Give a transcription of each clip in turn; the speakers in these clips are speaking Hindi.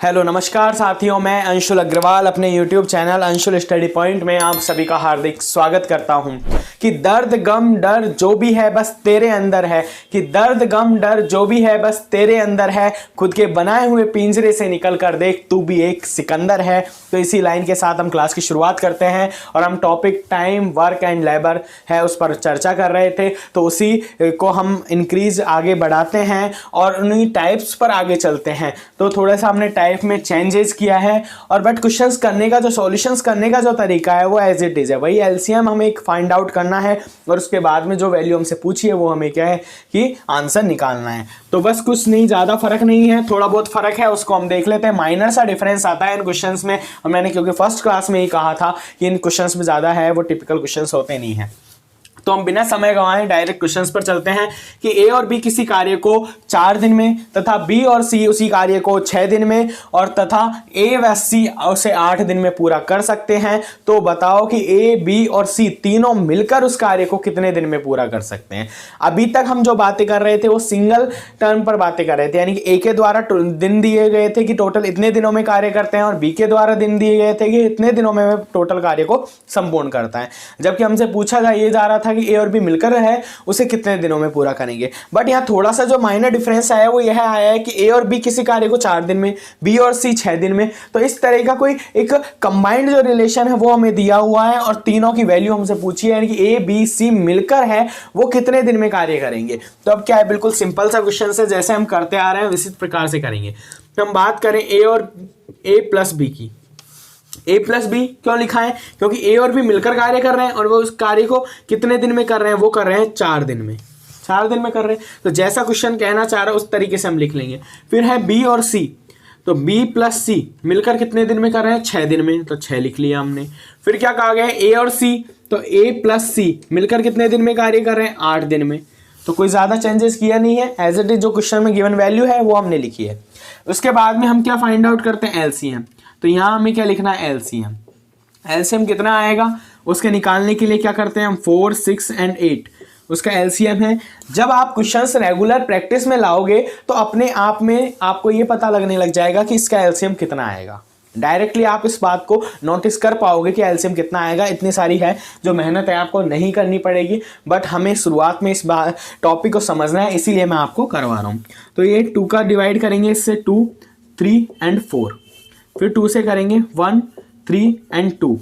हेलो नमस्कार साथियों, मैं अंशुल अग्रवाल अपने YouTube channel Anshul study point में आप सभी का हार्दिक स्वागत करता हूं। कि दर्द गम डर जो भी है बस तेरे अंदर है, कि दर्द गम डर जो भी है बस तेरे अंदर है, खुद के बनाए हुए पिंजरे से निकल कर देख तू भी एक सिकंदर है। तो इसी लाइन के साथ हम क्लास की शुरुआत करते हैं और हम topic time work and labour है उस पर चर्चा कर रहे थे। तो उसी को हम इंक्रीज आगे बढ़ाते हैं और उन्हीं टाइप्स पर आगे चलते हैं। तो थोड़ा सा हमने टाइप में चेंजेस किया है और बट क्वेश्चंस करने का जो सॉल्यूशंस करने का जो तरीका है वो एज इट इज है, वही एलसीएम हमें एक फाइंड आउट करना है और उसके बाद में जो वैल्यू हमसे पूछी है वो हमें क्या है कि आंसर निकालना है। तो बस कुछ नहीं, ज़्यादा फर्क नहीं है, थोड़ा बहुत फर्क है उसको हम देख लेते हैं। माइनर सा डिफरेंस आता है इन क्वेश्चंस में और मैंने क्योंकि फर्स्ट क्लास में ही कहा था कि इन क्वेश्चंस में ज़्यादा है, वो टिपिकल क्वेश्चंस होते नहीं हैं। तो हम बिना समय गंवाए डायरेक्ट क्वेश्चंस पर चलते हैं कि ए और बी किसी कार्य को 4 दिन में तथा बी और सी उसी कार्य को 6 दिन में और तथा ए व सी उसे 8 दिन में पूरा कर सकते हैं। तो बताओ कि ए बी और सी तीनों मिलकर उस कार्य को कितने दिन में पूरा कर सकते हैं। अभी तक हम जो बातें कर रहे थे वो सिंगल टर्म पर बातें कर रहे थे, यानी कि ए के द्वारा दिन दिए गए थे कि टोटल इतने दिनों में कार्य करते हैं और बी के द्वारा दिन दिए गए थे कि इतने दिनों में टोटल कार्य को संपूर्ण करता है। जबकि हमसे पूछा जा रहा था कि ए और बी मिलकर है उसे कितने दिनों में पूरा करेंगे। बट यहाँ थोड़ा सा जो माइनर डिफरेंस आया वो यह आया है कि ए और बी किसी कार्य को 4 दिन में, बी और सी 6 दिन में। तो इस तरह का कोई एक कंबाइंड जो रिलेशन है वो हमें दिया हुआ है और तीनों की वैल्यू हमसे पूछी है, यानी कि ए बी सी मिलकर है वो कितने दिन में कार्य करेंगे। तो अब क्या है, बिल्कुल सिंपल सा क्वेश्चन है, जैसे हम करते आ रहे हैं इसी प्रकार से करेंगे। तो हम बात करें ए और ए प्लस बी की। ए प्लस बी क्यों लिखा है, क्योंकि ए और बी मिलकर कार्य कर रहे हैं और वो उस कार्य को कितने दिन में कर रहे हैं, वो कर रहे हैं 4 दिन में, 4 दिन में कर रहे हैं। तो जैसा क्वेश्चन कहना चाह रहा है उस तरीके से हम लिख लेंगे। फिर है बी और सी, तो बी प्लस सी मिलकर कितने दिन में कर रहे हैं, 6 दिन में, तो 6 लिख लिया हमने। फिर क्या कहा गया है, ए और सी, तो ए प्लस सी मिलकर कितने दिन में कार्य कर रहे हैं, 8 दिन में। तो कोई ज़्यादा चेंजेस किया नहीं है, एज इट इज जो क्वेश्चन में गिवन वैल्यू है वो हमने लिखी है। उसके बाद में हम क्या फाइंड आउट करते हैं, एलसीएम। तो यहाँ हमें क्या लिखना है, एलसीएम। एलसीएम कितना आएगा उसके निकालने के लिए क्या करते हैं हम, 4, 6 एंड 8 उसका एलसीएम है। जब आप क्वेश्चंस रेगुलर प्रैक्टिस में लाओगे तो अपने आप में आपको ये पता लगने लग जाएगा कि इसका एलसीएम कितना आएगा। डायरेक्टली आप इस बात को नोटिस कर पाओगे कि एलसीएम कितना आएगा। इतनी सारी है जो मेहनत है आपको नहीं करनी पड़ेगी, बट हमें शुरुआत में इस टॉपिक को समझना है, इसीलिए मैं आपको करवा रहा हूँ। तो ये 2 का डिवाइड करेंगे इससे 2, 3 एंड 4, फिर 2 से करेंगे 1, 3 एंड 2,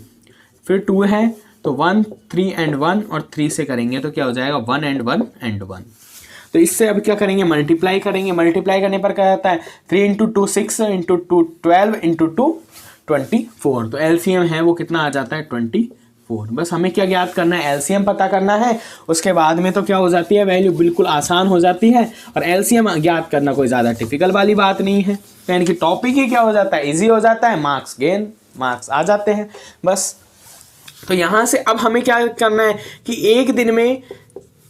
फिर 2 है तो 1, 3 एंड 1 और 3 से करेंगे तो क्या हो जाएगा 1 एंड 1 एंड 1। तो इससे अब क्या करेंगे, मल्टीप्लाई करेंगे। मल्टीप्लाई करने पर क्या आता है, 3 इंटू 2 6 इंटू 2 12 इंटू 2 24। तो एलसीएम है वो कितना आ जाता है, 24। बस हमें क्या ज्ञात करना है, एलसीएम पता करना है। उसके बाद में तो क्या हो जाती है, वैल्यू बिल्कुल आसान हो जाती है और एलसीएम ज्ञात करना कोई ज़्यादा टिपिकल वाली बात नहीं है। यानी कि टॉपिक ही क्या हो जाता है, इजी हो जाता है, मार्क्स गेन, मार्क्स आ जाते हैं बस। तो यहाँ से अब हमें क्या करना है कि एक दिन में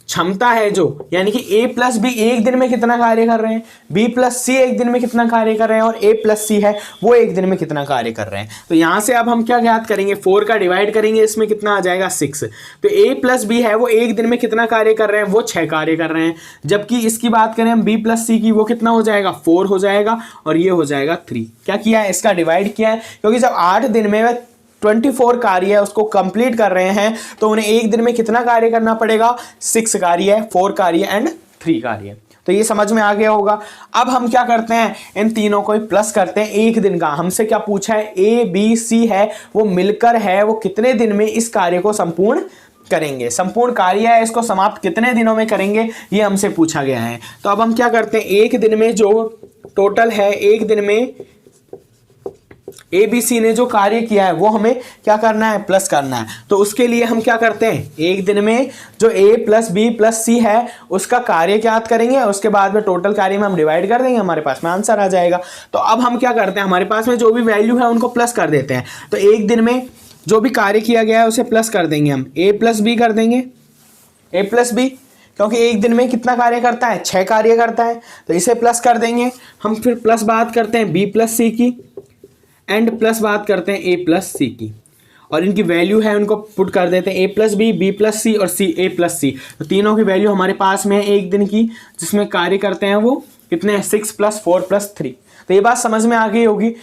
क्षमता है जो, यानी कि ए प्लस बी एक दिन में कितना कार्य कर रहे हैं, बी प्लस सी एक दिन में कितना कार्य कर रहे हैं और ए प्लस सी है वो एक दिन में कितना कार्य कर रहे हैं। तो यहाँ से अब हम क्या ज्ञात करेंगे, 4 का डिवाइड करेंगे, इसमें कितना आ जाएगा 6। तो ए प्लस बी है वो एक दिन में कितना कार्य कर रहे हैं, वो 6 कार्य कर रहे हैं। जबकि इसकी बात करें हम बी प्लस सी की, वो कितना हो जाएगा 4 हो जाएगा और ये हो जाएगा 3। क्या किया है, इसका डिवाइड किया है, क्योंकि जब 8 दिन में 24 कार्य है उसको कंप्लीट कर रहे हैं तो उन्हें एक दिन में कितना कार्य करना पड़ेगा, 6 कार्य, 4 कार्य एंड 3 कार्य। तो ये समझ में आ गया होगा। अब हम क्या करते हैं, इन तीनों को प्लस करते हैं एक दिन का। हमसे क्या पूछा है, ए बी सी है वो मिलकर है वो कितने दिन में इस कार्य को संपूर्ण करेंगे, संपूर्ण कार्य है इसको समाप्त कितने दिनों में करेंगे, ये हमसे पूछा गया है। तो अब हम क्या करते हैं, एक दिन में जो टोटल है, एक दिन में ए बी सी ने जो कार्य किया है वो हमें क्या करना है, प्लस करना है। तो उसके लिए हम क्या करते हैं, एक दिन में जो ए प्लस बी प्लस सी है उसका कार्य ज्ञात करेंगे, उसके बाद में टोटल कार्य में हम डिवाइड कर देंगे, हमारे पास में आंसर आ जाएगा। तो अब हम क्या करते हैं, हमारे पास में जो भी वैल्यू है उनको प्लस कर देते हैं। तो एक दिन में जो भी कार्य किया गया है उसे प्लस कर देंगे, हम ए प्लस बी कर देंगे, ए प्लस बी, क्योंकि एक दिन में कितना कार्य करता है, 6 कार्य करता है, तो इसे प्लस कर देंगे हम। फिर प्लस बात करते हैं बी प्लस सी की एंड प्लस बात करते हैं ए प्लस सी की, और इनकी वैल्यू है उनको पुट कर देते हैं, ए प्लस बी, बी प्लस सी और सी ए प्लस सी। तो तीनों की वैल्यू हमारे पास में है एक दिन की, जिसमें कार्य करते हैं वो कितने हैं, 6 + 4 + 3। तो ये बात समझ में आ गई होगी।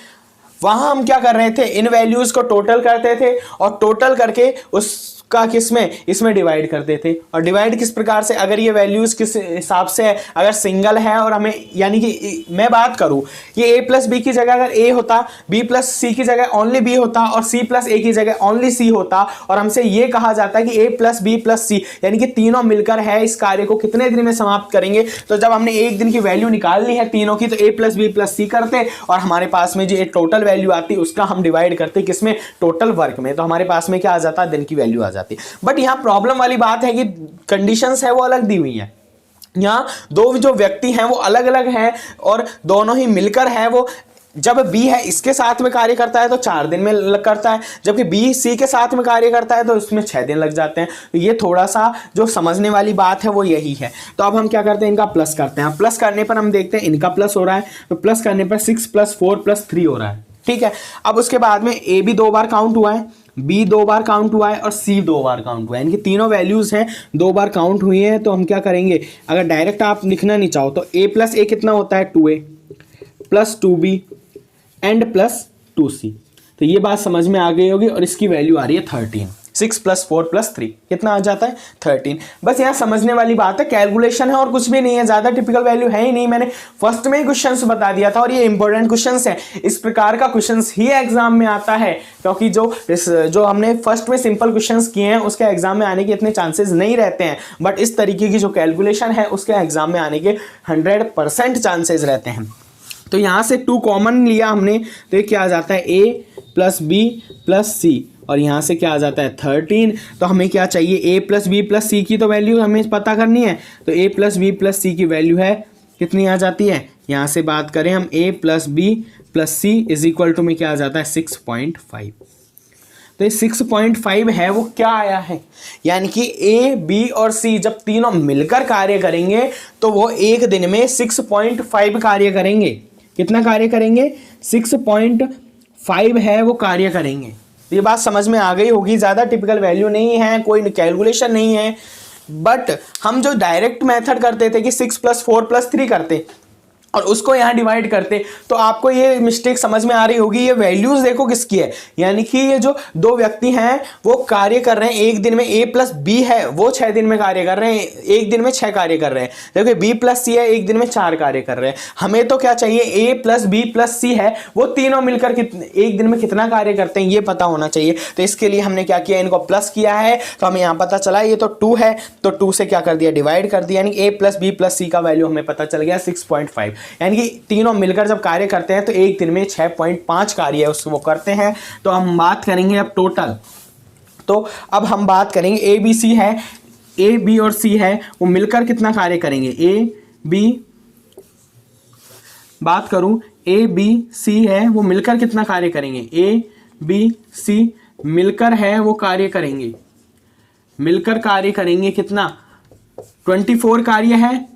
वहां हम क्या कर रहे थे, इन वैल्यूज को टोटल करते थे और टोटल करके उसका इसमें डिवाइड करते थे। और डिवाइड किस प्रकार से, अगर ये वैल्यूज किस हिसाब से है, अगर सिंगल है और हमें, यानी कि मैं बात करूं, ये a प्लस बी की जगह अगर a होता, b प्लस सी की जगह ओनली b होता और c प्लस a की जगह ओनली c होता, और हमसे ये कहा जाता है कि a प्लस बी प्लस सी, यानी कि तीनों मिलकर है इस कार्य को कितने दिन में समाप्त करेंगे। तो जब हमने एक दिन की वैल्यू निकाल ली है तीनों की, तो a प्लस बी प्लस सी करते और हमारे पास में जो टोटल वैल्यू आती उसका हम डिवाइड करते किसमें, टोटल वर्क में, तो हमारे पास में क्या आ जाता, दिन की वैल्यू आ जाती। बट यहाँ प्रॉब्लम वाली बात है कि कंडीशंस है वो अलग दी हुई है। यहाँ दो जो व्यक्ति हैं वो अलग अलग हैं और दोनों ही मिलकर है, वो जब B है इसके साथ में कार्य करता है तो 4 दिन में करता है, जबकि B C के साथ में कार्य करता है तो उसमें 6 दिन लग जाते हैं। तो ये थोड़ा सा जो समझने वाली बात है वो यही है। तो अब हम क्या करते हैं, इनका प्लस करते हैं। प्लस करने पर हम देखते हैं इनका प्लस हो रहा है, तो प्लस करने पर 6 + 4 + 3 हो रहा है, ठीक है। अब उसके बाद में A भी 2 बार काउंट हुआ है, B 2 बार काउंट हुआ है और C 2 बार काउंट हुआ है, इनकी तीनों वैल्यूज हैं 2 बार काउंट हुई हैं। तो हम क्या करेंगे, अगर डायरेक्ट आप लिखना नहीं चाहो तो a + a कितना होता है, 2a + 2b and plus 2c। तो ये बात समझ में आ गई होगी और इसकी वैल्यू आ रही है 13। 6 + 4 + 3 कितना आ जाता है, 13। बस यहाँ समझने वाली बात है, कैलकुलेशन है और कुछ भी नहीं है, ज़्यादा टिपिकल वैल्यू है ही नहीं। मैंने फर्स्ट में ही क्वेश्चंस बता दिया था और ये इंपॉर्टेंट क्वेश्चंस है। इस प्रकार का क्वेश्चंस ही एग्जाम में आता है, क्योंकि जो हमने फर्स्ट में सिंपल क्वेश्चंस किए हैं उसके एग्जाम में आने के इतने चांसेस नहीं रहते हैं, बट इस तरीके की जो कैलकुलेशन है उसके एग्जाम में आने के 100% चांसेस रहते हैं। तो यहाँ से 2 कॉमन लिया हमने, तो ये क्या आ जाता है, a + b + c, और यहाँ से क्या आ जाता है 13। तो हमें क्या चाहिए, a + b + c की तो वैल्यू हमें पता करनी है। तो a + b + c की वैल्यू है कितनी आ जाती है, यहाँ से बात करें हम a + b + c = में क्या आ जाता है 6.5। तो ये 6.5 है वो क्या आया है, यानी कि A, B और C जब तीनों मिलकर कार्य करेंगे तो वो एक दिन में 6.5 कार्य करेंगे। कितना कार्य करेंगे, 6.5 है वो कार्य करेंगे। ये बात समझ में आ गई होगी, ज़्यादा टिपिकल वैल्यू नहीं है, कोई कैलकुलेशन नहीं है। बट हम जो डायरेक्ट मेथड करते थे कि 6 + 4 + 3 करते और उसको यहाँ डिवाइड करते, तो आपको ये मिस्टेक समझ में आ रही होगी। ये वैल्यूज देखो किसकी है, यानी कि ये जो 2 व्यक्ति हैं वो कार्य कर रहे हैं एक दिन में, a + b है वो 6 दिन में कार्य कर रहे हैं, एक दिन में 6 कार्य कर रहे हैं, जबकि b + c है एक दिन में 4 कार्य कर रहे हैं। हमें तो क्या चाहिए, a + b + c है वो तीनों मिलकर एक दिन में कितना कार्य करते हैं ये पता होना चाहिए। तो इसके लिए हमने क्या किया, इनको प्लस किया है, तो हमें यहाँ पता चला ये तो 2 है, तो 2 से क्या कर दिया, डिवाइड कर दिया, यानी a + b + c का वैल्यू हमें पता चल गया 6.5। यानी कि तीनों मिलकर जब कार्य करते हैं तो एक दिन में 6.5 कार्य उसको करते हैं। तो हम बात करेंगे अब टोटल, तो अब हम बात करेंगे ए बी सी है, ए बी और सी है वो मिलकर कितना कार्य करेंगे, ए बी, बात करूं ए बी सी है वो मिलकर कितना कार्य करेंगे, ए बी सी मिलकर है वो कार्य करेंगे, मिलकर कार्य करेंगे कितना, 24 कार्य है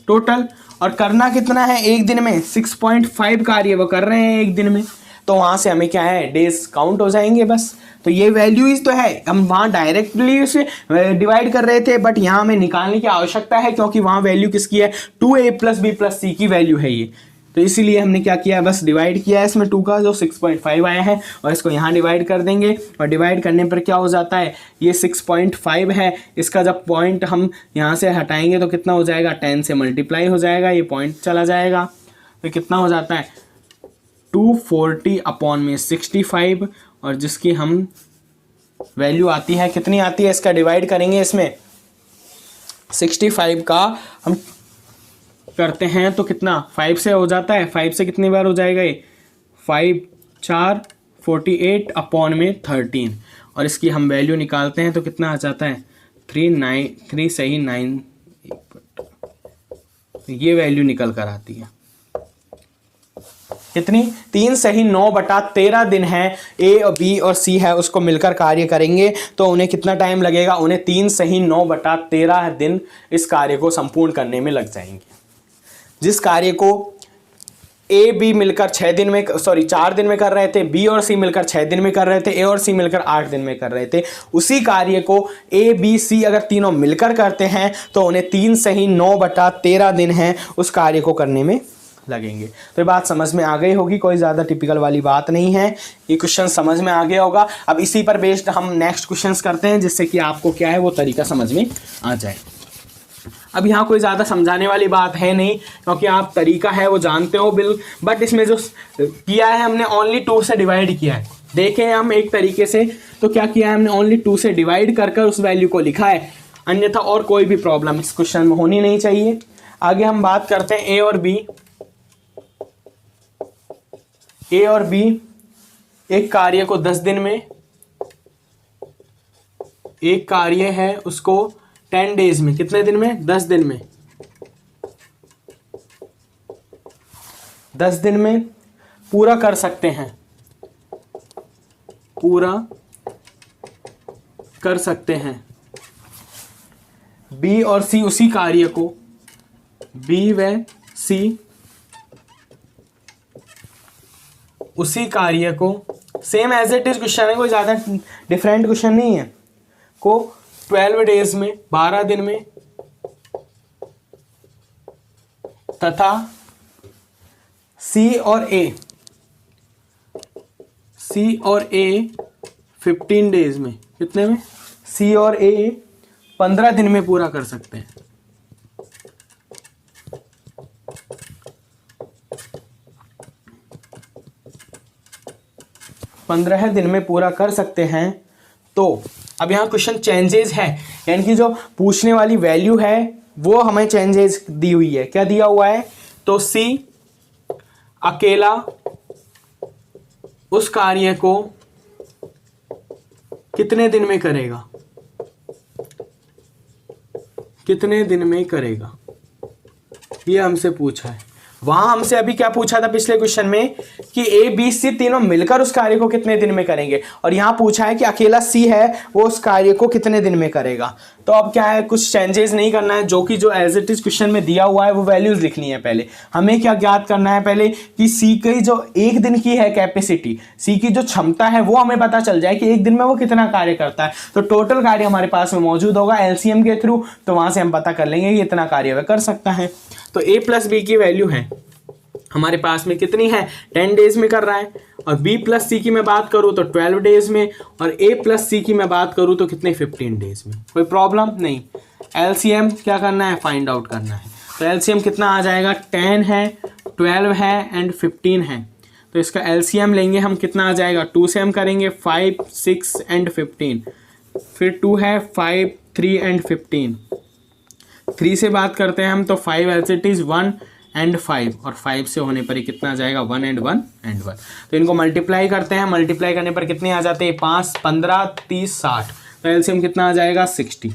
टोटल, और करना कितना है एक दिन में, 6.5 कार्य वो कर रहे हैं एक दिन में। तो वहां से हमें क्या है, डेज काउंट हो जाएंगे बस। तो ये वैल्यूज तो है, हम वहां डायरेक्टली उसे डिवाइड कर रहे थे, बट यहाँ हमें निकालने की आवश्यकता है क्योंकि वहां वैल्यू किसकी है, 2a + b + c की वैल्यू है ये। तो इसीलिए हमने क्या किया, बस डिवाइड किया है इसमें 2 का जो 6.5 आया है, और इसको यहाँ डिवाइड कर देंगे, और डिवाइड करने पर क्या हो जाता है, ये 6.5 है, इसका जब पॉइंट हम यहाँ से हटाएंगे तो कितना हो जाएगा, 10 से मल्टीप्लाई हो जाएगा, ये पॉइंट चला जाएगा, तो कितना हो जाता है 240/65, और जिसकी हम वैल्यू आती है, कितनी आती है, इसका डिवाइड करेंगे इसमें 65 का हम करते हैं तो कितना, 5 से हो जाता है, 5 से कितनी बार हो जाएगा ये, 5 4 48/13, और इसकी हम वैल्यू निकालते हैं तो कितना आ जाता है 3 सही 9, ये वैल्यू निकल कर आती है कितनी, 3 सही 9/13 दिन है ए और बी और सी है उसको मिलकर कार्य करेंगे, तो उन्हें कितना टाइम लगेगा, उन्हें 3 सही 9/13 दिन इस कार्य को संपूर्ण करने में लग जाएंगे। जिस कार्य को ए बी मिलकर 4 दिन में कर रहे थे, बी और सी मिलकर 6 दिन में कर रहे थे, ए और सी मिलकर 8 दिन में कर रहे थे, उसी कार्य को ए बी सी अगर तीनों मिलकर करते हैं तो उन्हें 3 सही 9/13 दिन हैं उस कार्य को करने में लगेंगे। तो ये बात समझ में आ गई होगी, कोई ज़्यादा टिपिकल वाली बात नहीं है, ये क्वेश्चन समझ में आ गया होगा। अब इसी पर बेस्ड हम नेक्स्ट क्वेश्चंस करते हैं, जिससे कि आपको क्या है वो तरीका समझ में आ जाए। अब यहाँ कोई ज़्यादा समझाने वाली बात है नहीं, क्योंकि आप तरीका है वो जानते हो बट इसमें जो किया है हमने ओनली 2 से डिवाइड किया है। देखें हम एक तरीके से, तो क्या किया है हमने ओनली 2 से डिवाइड कर उस वैल्यू को लिखा है, अन्यथा और कोई भी प्रॉब्लम इस क्वेश्चन में होनी नहीं चाहिए। आगे हम बात करते हैं ए और बी एक कार्य को 10 दिन में, एक कार्य है उसको 10 डेज में, कितने दिन में? 10 दिन में, 10 दिन में पूरा कर सकते हैं, पूरा कर सकते हैं। बी और सी उसी कार्य को, बी व सी उसी कार्य को, same as it is question है, कोई ज़्यादा डिफरेंट क्वेश्चन नहीं है, को 12 डेज में, 12 दिन में, तथा सी और ए 15 डेज में, कितने में? सी और ए 15 दिन में पूरा कर सकते हैं। पंद्रह दिन में पूरा कर सकते हैं। तो अब यहाँ क्वेश्चन चेंजेस है, यानी कि जो पूछने वाली वैल्यू है वो हमें चेंजेस दी हुई है। क्या दिया हुआ है? तो सी अकेला उस कार्य को कितने दिन में करेगा, कितने दिन में करेगा, ये हमसे पूछा है। वहां हमसे अभी क्या पूछा था पिछले क्वेश्चन में कि ए बी सी तीनों मिलकर उस कार्य को कितने दिन में करेंगे, और यहां पूछा है कि अकेला सी है वो उस कार्य को कितने दिन में करेगा। तो अब क्या है, कुछ चेंजेस नहीं करना है, जो कि जो एज इट इज क्वेश्चन में दिया हुआ है वो वैल्यूज लिखनी है। पहले हमें क्या ज्ञात करना है, पहले कि सी की जो एक दिन की है कैपेसिटी, सी की जो क्षमता है वो हमें पता चल जाए कि एक दिन में वो कितना कार्य करता है। तो टोटल कार्य हमारे पास में मौजूद होगा एलसीएम के थ्रू, तो वहां से हम पता कर लेंगे कि इतना कार्य वह कर सकता है। तो ए प्लस बी की वैल्यू है हमारे पास में कितनी है, 10 डेज में कर रहा है, और b प्लस सी की मैं बात करूं तो 12 डेज में, और a प्लस सी की मैं बात करूं तो कितने, 15 डेज में। कोई प्रॉब्लम नहीं। एलसीएम क्या करना है, फाइंड आउट करना है। तो एलसीएम कितना आ जाएगा, 10 है, 12 है एंड 15 है। तो इसका एलसीएम लेंगे हम, कितना आ जाएगा, 2 से हम करेंगे 5, 6 एंड 15, फिर 2 है 5, 3 एंड 15, 3 से बात करते हैं हम तो 5 एज इट इज 1 एंड 5, और 5 से होने पर ही कितना आ जाएगा, 1 एंड 1 एंड 1। तो इनको मल्टीप्लाई करते हैं, मल्टीप्लाई करने पर कितने आ जाते हैं, 5, 15, 30, 60। तो एलसीएम कितना आ जाएगा, 60।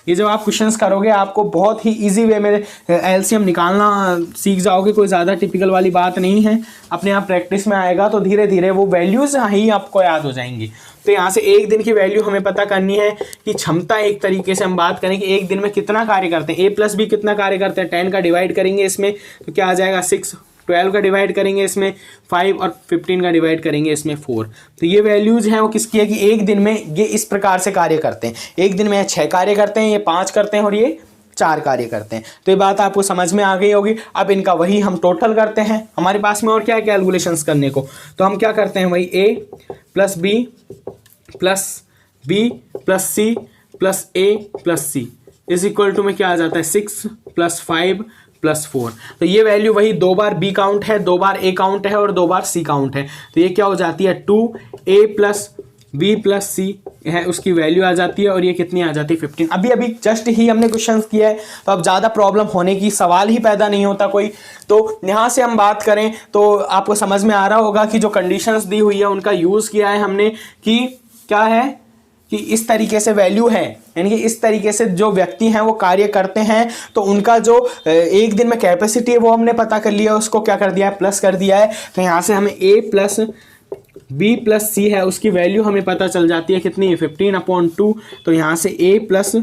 ये जब आप क्वेश्चंस करोगे आपको बहुत ही इजी वे में एलसीएम निकालना सीख जाओगे, कोई ज़्यादा टिपिकल वाली बात नहीं है। अपने आप प्रैक्टिस में आएगा तो धीरे धीरे वो वैल्यूज ही आपको याद हो जाएंगी। तो यहाँ से एक दिन की वैल्यू हमें पता करनी है कि क्षमता, एक तरीके से हम बात करें कि एक दिन में कितना कार्य करते हैं। ए प्लस बी कितना कार्य करते हैं, 10 का डिवाइड करेंगे इसमें तो क्या आ जाएगा 6, 12 का डिवाइड करेंगे इसमें 5, और 15 का डिवाइड करेंगे इसमें 4। तो ये वैल्यूज हैं वो किसकी है कि एक दिन में ये इस प्रकार से कार्य करते हैं। एक दिन में 6 कार्य करते हैं, ये 5 करते हैं और ये 4 कार्य करते हैं। तो ये बात आपको समझ में आ गई होगी। अब इनका वही हम टोटल करते हैं, हमारे पास में और क्या है कैलकुलेशंस करने को। तो हम क्या करते हैं, वही A plus B plus C plus A plus C is equal to में क्या आ जाता है, 6 प्लस 5 प्लस 4। तो ये वैल्यू वही 2 बार बी काउंट है, 2 बार ए काउंट है और 2 बार सी काउंट है। तो ये क्या हो जाती है, 2a प्लस बी प्लस सी है, उसकी वैल्यू आ जाती है, और ये कितनी आ जाती है, 15। अभी जस्ट ही हमने क्वेश्चन किया है, तो अब ज़्यादा प्रॉब्लम होने की सवाल ही पैदा नहीं होता कोई। तो यहाँ से हम बात करें तो आपको समझ में आ रहा होगा कि जो कंडीशंस दी हुई है उनका यूज़ किया है हमने, कि क्या है कि इस तरीके से वैल्यू है, यानी कि इस तरीके से जो व्यक्ति हैं वो कार्य करते हैं, तो उनका जो एक दिन में कैपेसिटी है वो हमने पता कर लिया, उसको क्या कर दिया है, प्लस कर दिया है। तो यहाँ से हमें a प्लस बी प्लस सी है उसकी वैल्यू हमें पता चल जाती है कितनी, 15/2। तो यहाँ से a प्लस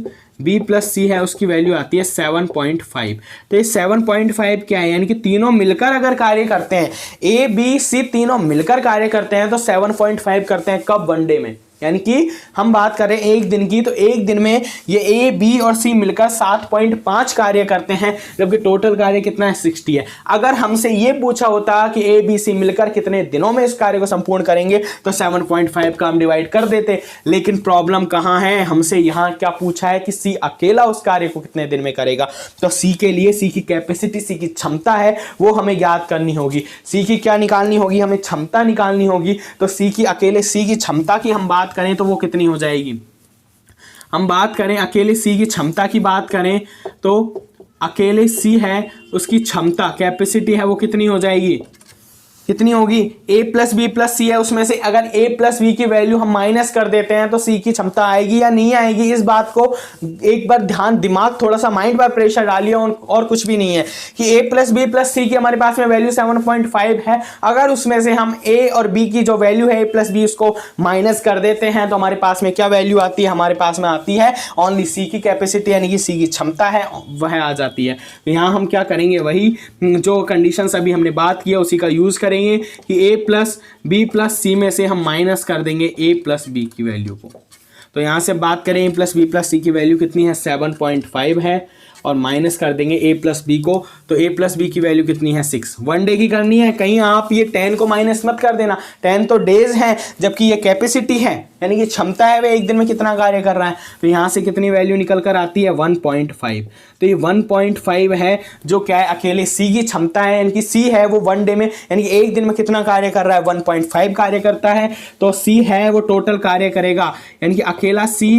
बी प्लस सी है उसकी वैल्यू आती है 7.5। तो ये 7.5 क्या है, यानी कि तीनों मिलकर अगर कार्य करते हैं, ए बी सी तीनों मिलकर कार्य करते हैं तो 7.5 करते हैं। कब, वनडे में। यानी कि हम बात करें एक दिन की, तो एक दिन में ये ए बी और सी मिलकर 7.5 कार्य करते हैं, जबकि टोटल कार्य कितना है 60 है। अगर हमसे ये पूछा होता कि ए बी सी मिलकर कितने दिनों में इस कार्य को संपूर्ण करेंगे तो 7.5 का हम डिवाइड कर देते, लेकिन प्रॉब्लम कहाँ है, हमसे यहाँ क्या पूछा है कि सी अकेला उस कार्य को कितने दिन में करेगा। तो सी के लिए सी की कैपेसिटी, सी की क्षमता है वो हमें ज्ञात करनी होगी। सी की क्या निकालनी होगी, हमें क्षमता निकालनी होगी। तो सी की अकेले सी की क्षमता की हम बात करें तो वो कितनी हो जाएगी, हम बात करें अकेले सी की क्षमता की बात करें तो अकेले सी है उसकी क्षमता कैपेसिटी है वो कितनी हो जाएगी, कितनी होगी, a प्लस बी प्लस सी है, उसमें से अगर a प्लस बी की वैल्यू हम माइनस कर देते हैं तो c की क्षमता आएगी या नहीं आएगी। इस बात को एक बार दिमाग थोड़ा सा माइंड पर प्रेशर डालिए, और कुछ भी नहीं है कि a प्लस बी प्लस सी की हमारे पास में वैल्यू 7.5 है। अगर उसमें से हम a और b की जो वैल्यू है a प्लस बी उसको माइनस कर देते हैं तो हमारे पास में क्या वैल्यू आती है, हमारे पास में आती है ओनली c की कैपेसिटी, यानी कि c की क्षमता है वह आ जाती है। तो यहाँ हम क्या करेंगे, वही जो कंडीशन अभी हमने बात किया उसी का यूज करेंगे कि a प्लस बी प्लस सी में से हम माइनस कर देंगे a प्लस बी की वैल्यू को। तो यहां से बात करें a प्लस बी प्लस सी की वैल्यू कितनी है 7.5 है, और माइनस कर देंगे a प्लस बी को, तो a प्लस बी की वैल्यू कितनी है 6। 1 डे की करनी है, कहीं आप ये 10 को माइनस मत कर देना, 10 तो डेज है जबकि ये कैपेसिटी है यानी कि क्षमता है वह एक दिन में कितना कार्य कर रहा है। तो यहाँ से कितनी वैल्यू निकल कर आती है 1.5। तो ये 1.5 है जो क्या है अकेले c की क्षमता है, यानी कि c है वो 1 डे में यानी कि एक दिन में कितना कार्य कर रहा है 1.5 कार्य करता है। तो c है वो टोटल कार्य करेगा, यानी कि अकेला c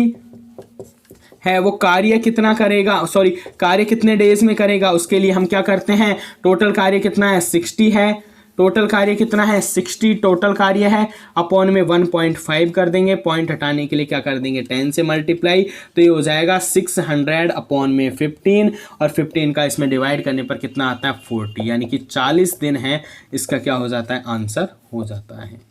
है वो कार्य कितना करेगा, सॉरी कार्य कितने डेज में करेगा, उसके लिए हम क्या करते हैं, टोटल कार्य कितना है 60 है, टोटल कार्य कितना है 60 टोटल कार्य है, अपॉन में 1.5 कर देंगे, पॉइंट हटाने के लिए क्या कर देंगे 10 से मल्टीप्लाई, तो ये हो जाएगा 600 अपॉन में 15, और 15 का इसमें डिवाइड करने पर कितना आता है 40, यानी कि 40 दिन है इसका क्या हो जाता है आंसर हो जाता है।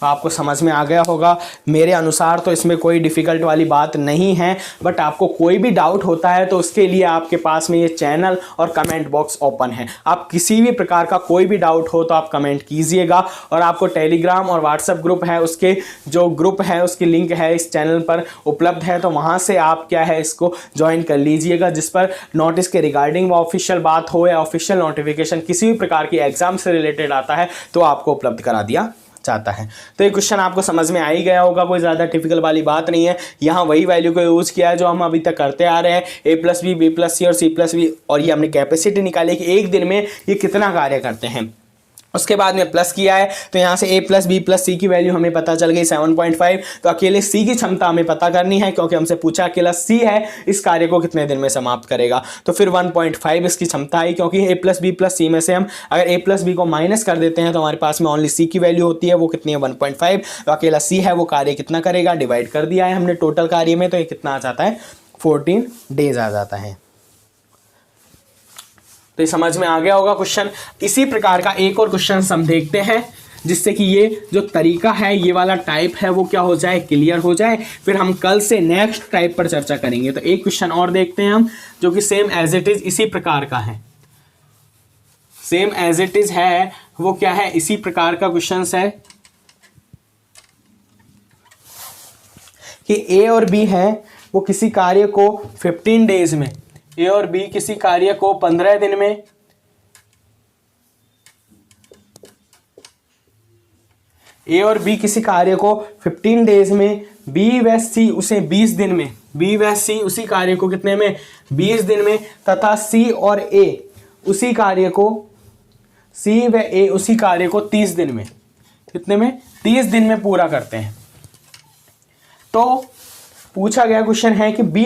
आपको समझ में आ गया होगा। मेरे अनुसार तो इसमें कोई डिफ़िकल्ट वाली बात नहीं है, बट आपको कोई भी डाउट होता है तो उसके लिए आपके पास में ये चैनल और कमेंट बॉक्स ओपन है। आप किसी भी प्रकार का कोई भी डाउट हो तो आप कमेंट कीजिएगा, और आपको टेलीग्राम और व्हाट्सएप ग्रुप है, उसके जो ग्रुप है उसकी लिंक है इस चैनल पर उपलब्ध है, तो वहाँ से आप क्या है इसको ज्वाइन कर लीजिएगा, जिस पर नोटिस के रिगार्डिंग ऑफिशियल बात हो या ऑफिशियल नोटिफिकेशन किसी भी प्रकार की एग्जाम से रिलेटेड आता है तो आपको उपलब्ध करा दिया चाहता है। तो ये क्वेश्चन आपको समझ में आ ही गया होगा, कोई ज़्यादा टिपिकल वाली बात नहीं है। यहाँ वही वैल्यू को यूज़ किया है जो हम अभी तक करते आ रहे हैं, a प्लस बी प्लस सी और c प्लस बी, और ये हमने कैपेसिटी निकाली कि एक दिन में ये कितना कार्य करते हैं। उसके बाद में प्लस किया है तो यहाँ से a प्लस बी प्लस सी की वैल्यू हमें पता चल गई 7.5। तो अकेले c की क्षमता हमें पता करनी है क्योंकि हमसे पूछा अकेला c है इस कार्य को कितने दिन में समाप्त करेगा। तो फिर 1.5 इसकी क्षमता आई, क्योंकि a प्लस बी प्लस सी में से हम अगर a प्लस बी को माइनस कर देते हैं तो हमारे पास में ओनली c की वैल्यू होती है, वो कितनी है 1.5। तो अकेला c है वो कार्य कितना करेगा, डिवाइड कर दिया है हमने टोटल कार्य में, तो ये कितना आ जाता है 14 डेज आ जाता है। तो ये समझ में आ गया होगा क्वेश्चन। इसी प्रकार का एक और क्वेश्चन हम देखते हैं जिससे कि ये जो तरीका है ये वाला टाइप है वो क्या हो जाए क्लियर हो जाए, फिर हम कल से नेक्स्ट टाइप पर चर्चा करेंगे। तो एक क्वेश्चन और देखते हैं हम जो कि सेम एज इट इज इसी प्रकार का है, सेम एज इट इज है वो क्या है इसी प्रकार का क्वेश्चन है कि ए और बी है वो किसी कार्य को 15 डेज में, ए और बी किसी कार्य को 15 दिन में, ए और बी किसी कार्य को 15 डेज में, बी व सी उसे 20 दिन में, बी व सी उसी कार्य को कितने में 20 दिन में, तथा सी और ए उसी कार्य को, सी व ए उसी कार्य को 30 दिन में, कितने में 30 दिन में पूरा करते हैं। तो पूछा गया क्वेश्चन है कि बी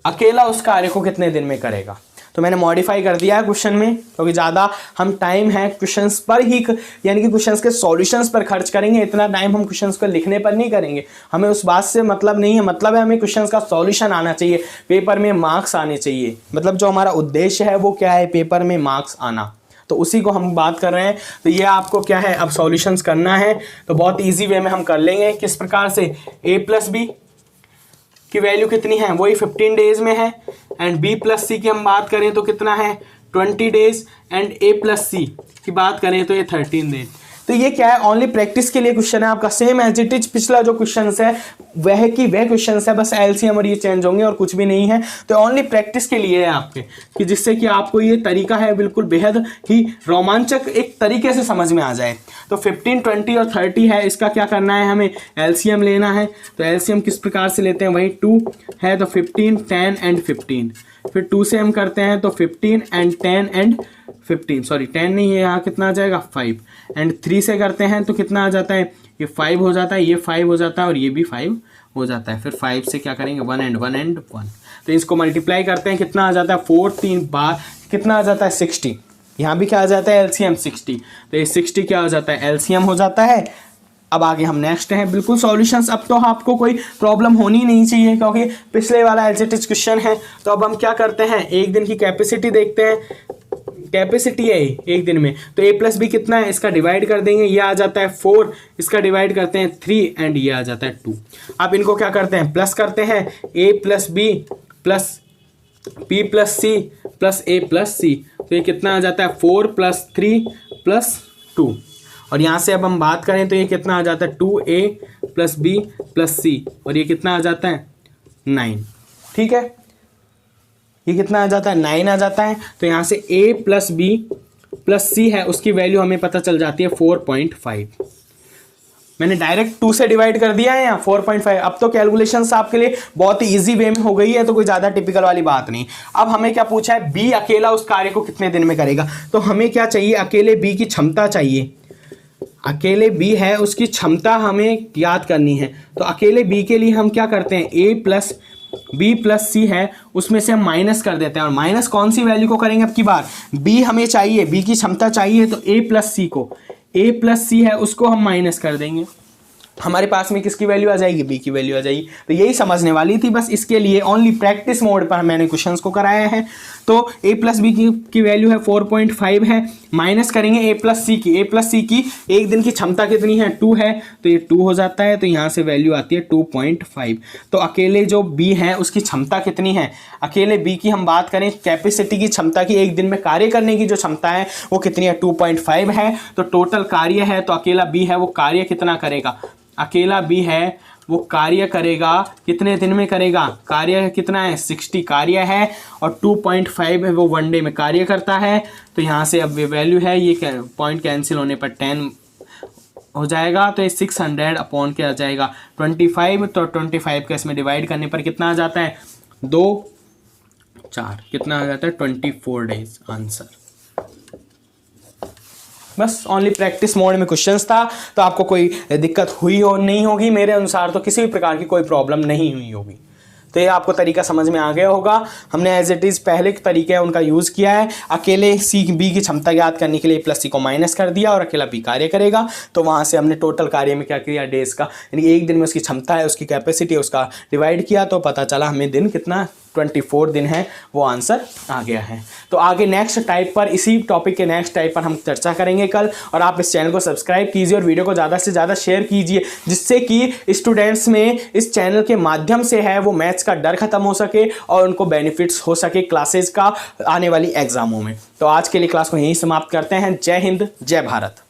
अकेला उस कार्य को कितने दिन में करेगा। तो मैंने मॉडिफाई कर दिया है क्वेश्चन में, क्योंकि ज़्यादा हम टाइम है क्वेश्चंस पर ही यानी कि क्वेश्चंस के सॉल्यूशंस पर खर्च करेंगे, इतना टाइम हम क्वेश्चंस को लिखने पर नहीं करेंगे। हमें उस बात से मतलब नहीं है, मतलब है हमें क्वेश्चंस का सॉल्यूशन आना चाहिए, पेपर में मार्क्स आने चाहिए। मतलब जो हमारा उद्देश्य है वो क्या है, पेपर में मार्क्स आना, तो उसी को हम बात कर रहे हैं। तो ये आपको क्या है अब सॉल्यूशंस करना है, तो बहुत ईजी वे में हम कर लेंगे। किस प्रकार से, ए प्लस बी की वैल्यू कितनी है, वही 15 डेज में है, एंड बी प्लस सी की हम बात करें तो कितना है 20 डेज, एंड ए प्लस सी की बात करें तो ये 13 डेज। तो ये क्या है, ओनली प्रैक्टिस के लिए क्वेश्चन है आपका, सेम एज इट इज पिछला जो क्वेश्चन है वह की वह क्वेश्चन है, बस एलसीएम और ये चेंज होंगे और कुछ भी नहीं है। तो ओनली प्रैक्टिस के लिए है आपके, कि जिससे कि आपको ये तरीका है बिल्कुल बेहद ही रोमांचक एक तरीके से समझ में आ जाए। तो 15, 20 और 30 है, इसका क्या करना है, हमें एलसीएम लेना है। तो एलसीएम किस प्रकार से लेते हैं, वही 2 है तो 15, 10 एंड 15, फिर 2 से हम करते हैं तो 15 एंड 10 एंड 15, सॉरी 10 नहीं है, यहाँ कितना आ जाएगा 5, एंड 3 से करते हैं तो कितना आ जाता है, ये 5 हो जाता है, ये 5 हो जाता है और ये भी 5 हो जाता है। फिर 5 से क्या करेंगे, 1 एंड 1 एंड 1, तो इसको मल्टीप्लाई करते हैं, कितना आ जाता है 4 3 बार कितना आ जाता है 60, यहाँ भी क्या आ जाता है एलसीएम 60, तो ये 60 क्या हो जाता है एलसीएम हो जाता है। अब आगे हम नेक्स्ट हैं, बिल्कुल सॉल्यूशंस, अब तो आपको कोई प्रॉब्लम होनी नहीं चाहिए क्योंकि पिछले वाला एज इट इज क्वेश्चन है। तो अब हम क्या करते हैं, एक दिन की कैपेसिटी देखते हैं, कैपेसिटी है एक दिन में, तो a प्लस बी कितना है, इसका डिवाइड कर देंगे, ये आ जाता है 4, इसका डिवाइड करते हैं 3 एंड ये आ जाता है 2। अब इनको क्या करते हैं, प्लस करते हैं, a plus B plus b plus C plus a plus C, तो ये कितना आ जाता है 4 प्लस 3 प्लस 2, और यहाँ से अब हम बात करें तो ये कितना आ जाता है 2a प्लस बी प्लस सी, और ये कितना आ जाता है 9, ठीक है, ये कितना आ जाता है 9 आ जाता है। तो यहाँ से a प्लस बी प्लस सी है, उसकी वैल्यू हमें पता चल जाती है 4.5, मैंने डायरेक्ट 2 से डिवाइड कर दिया है यहाँ 4.5। अब तो कैलकुलेशंस आपके लिए बहुत ही ईजी वे में हो गई है, तो कोई ज़्यादा टिपिकल वाली बात नहीं। अब हमें क्या पूछा है, b अकेला उस कार्य को कितने दिन में करेगा, तो हमें क्या चाहिए, अकेले b की क्षमता चाहिए, अकेले b है उसकी क्षमता हमें याद करनी है। तो अकेले b के लिए हम क्या करते हैं, a प्लस b प्लस सी है, उसमें से हम माइनस कर देते हैं, और माइनस कौन सी वैल्यू को करेंगे अब की बार, b हमें चाहिए, b की क्षमता चाहिए, तो a प्लस सी को, a प्लस सी है उसको हम माइनस कर देंगे, हमारे पास में किसकी वैल्यू आ जाएगी, b की वैल्यू आ जाएगी। तो यही समझने वाली थी, बस इसके लिए ओनली प्रैक्टिस मोड पर मैंने क्वेश्चंस को कराया है। तो a प्लस बी की वैल्यू है 4.5 है, माइनस करेंगे a प्लस सी की, a प्लस सी की एक दिन की क्षमता कितनी है 2 है, तो ये 2 हो जाता है, तो यहाँ से वैल्यू आती है 2.5। तो अकेले जो b है उसकी क्षमता कितनी है, अकेले b की हम बात करें कैपेसिटी की क्षमता की, एक दिन में कार्य करने की जो क्षमता है वो कितनी है 2.5 है। तो टोटल कार्य है, तो अकेला b है वो कार्य कितना करेगा, अकेला b है वो कार्य करेगा कितने दिन में करेगा, कार्य कितना है 60 कार्य है, और 2.5 है वो 1 डे में कार्य करता है। तो यहाँ से अब वैल्यू है, ये पॉइंट कैंसिल होने पर 10 हो जाएगा, तो ये 600 अपॉन के आ जाएगा 25, तो 25 का इसमें डिवाइड करने पर कितना आ जाता है 2 4 कितना आ जाता है 24 डेज आंसर। बस ओनली प्रैक्टिस मोड में क्वेश्चंस था, तो आपको कोई दिक्कत हुई हो नहीं होगी, मेरे अनुसार तो किसी भी प्रकार की कोई प्रॉब्लम नहीं हुई होगी। तो ये आपको तरीका समझ में आ गया होगा। हमने एज इट इज़ पहले के तरीके हैं उनका यूज़ किया है, अकेले सी बी की क्षमता ज्ञात करने के लिए प्लस सी को माइनस कर दिया और अकेला बी कार्य करेगा। तो वहाँ से हमने टोटल कार्य में क्या किया, डेज का, यानी एक दिन में उसकी क्षमता है, उसकी कैपेसिटी है, उसका डिवाइड किया, तो पता चला हमें दिन कितना 24 दिन है, वो आंसर आ गया है। तो आगे नेक्स्ट टाइप पर, इसी टॉपिक के नेक्स्ट टाइप पर हम चर्चा करेंगे कल, और आप इस चैनल को सब्सक्राइब कीजिए और वीडियो को ज़्यादा से ज़्यादा शेयर कीजिए, जिससे कि स्टूडेंट्स में इस चैनल के माध्यम से है वो मैथ्स का डर खत्म हो सके और उनको बेनिफिट्स हो सके क्लासेस का आने वाली एग्जामों में। तो आज के लिए क्लास को यहीं समाप्त करते हैं। जय हिंद, जय भारत।